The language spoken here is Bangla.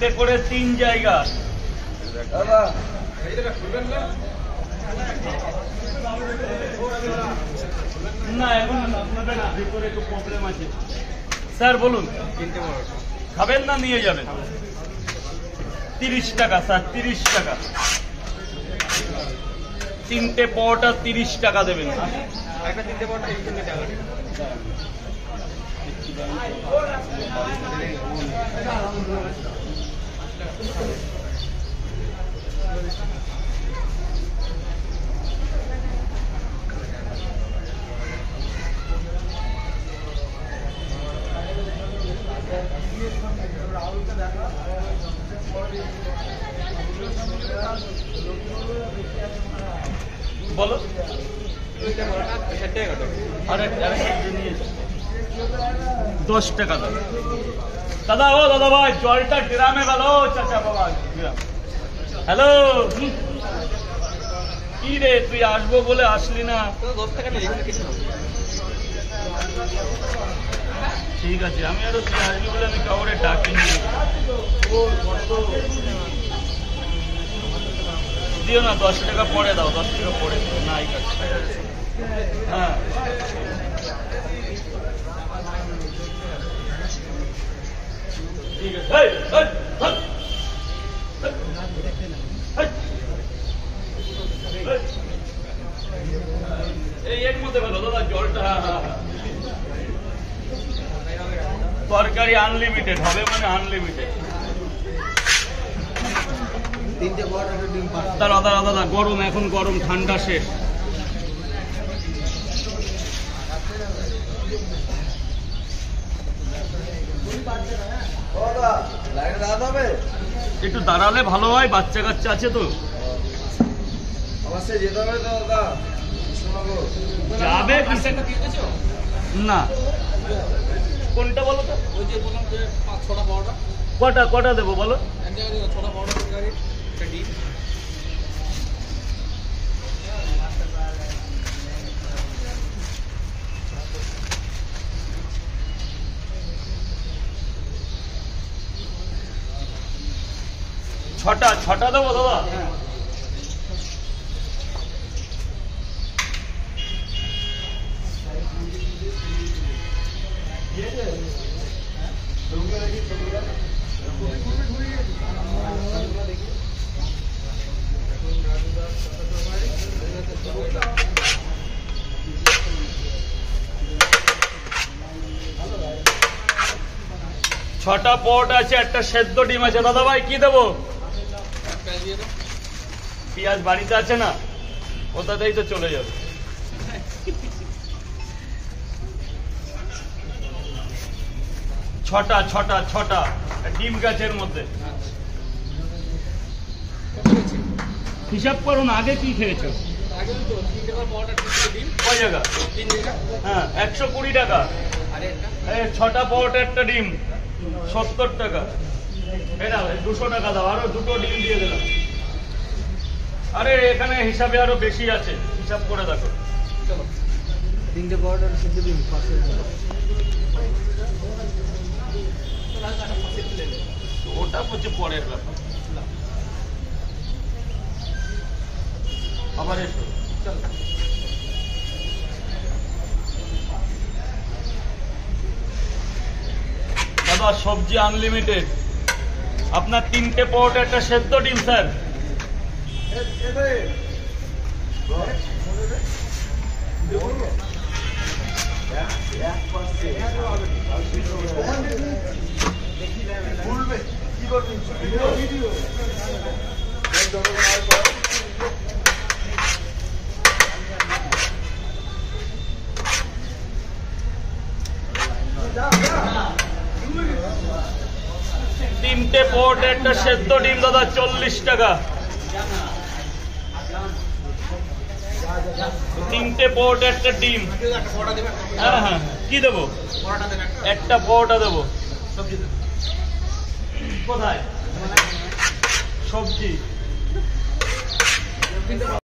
তিনটে করে 3 জায়গা। না এখন আপনাদের ভিতরে একটু প্রবলেম আছে স্যার। বলুন খাবেন না নিয়ে যাবেন? 30 টাকা স্যার, 30 টাকা। তিনটে পরোটা 30 টাকা দেবেন। বলো আরে 10 টাকা দাও দাদা। ও দাদা ভাই জলটা গ্রামে গেল। চাচা বাবা হ্যালো, কি রে তুই আসবো বলে আসলি না? ঠিক আছে, আমি আরো তুই আসবি বলে আমি কাউরে ডাকিনি। দিও না, 10 টাকা পরে দাও, 10 টাকা পরে না। হ্যাঁ ঠিক আছে। এই এর মধ্যে ভালো দাদা জলটা। তরকারি আনলিমিটেড হবে, মানে আনলিমিটেড। দাদা দাদা গরম, এখন গরম, ঠান্ডা শেষ। একটু দাঁড়ালে ভালো হয়, বাচ্চা কাচ্চা আছে তো। যাবে না কোনটা বলো তো? কটা কটা দেবো বলো? ছটা দেবো দাদা? ছটা পট আছে, একটা সেদ্ধ ডিম আছে। দাদা ভাই কি দেবো? পেঁয়াজ বাড়িতে আছে না, ওটাতেই তো চলে যাবে। ছটা ডিম গাছের মধ্যে। হিসাব করো না, আগে কি খেয়েছো? কয় জায়গা? হ্যাঁ 120 টাকা। 6টা পট একটা ডিম 70 টাকা। 200 টাকা দাও, আরো 2টো ডিম দিয়ে দিলাম। আরে এখানে হিসাবে আরো বেশি আছে, হিসাব করে দেখো। তিনটে পরোটা সিদ্ধ ডিম ওটা হচ্ছে পরের ব্যাপার। আবার এসো। দাদা সবজি আনলিমিটেড। আপনার 3টে পরোটা একটা সেদ্ধ ডিম স্যার। তিনটে পট একটা সেদ্ধ ডিম দাদা 40 টাকা। 3টে পট একটা ডিম। হ্যাঁ হ্যাঁ কি দেবো? একটা পরোটা দেবো। কোথায় সবজি?